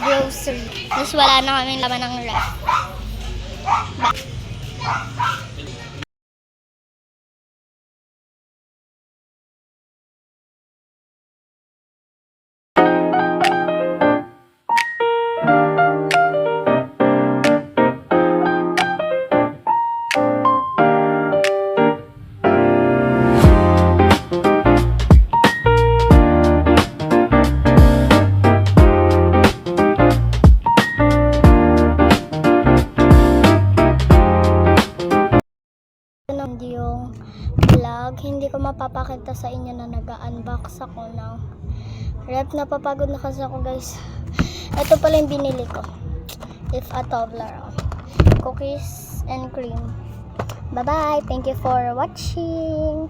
grocery. Tapos wala na kaming laman ng ref. Yung vlog, hindi ko mapapakita sa inyo na nag-unbox ako ng rep. Napapagod na kasi ako, guys. Ito pala yung binili ko, if a Toblerone cookies and cream. Bye bye, thank you for watching.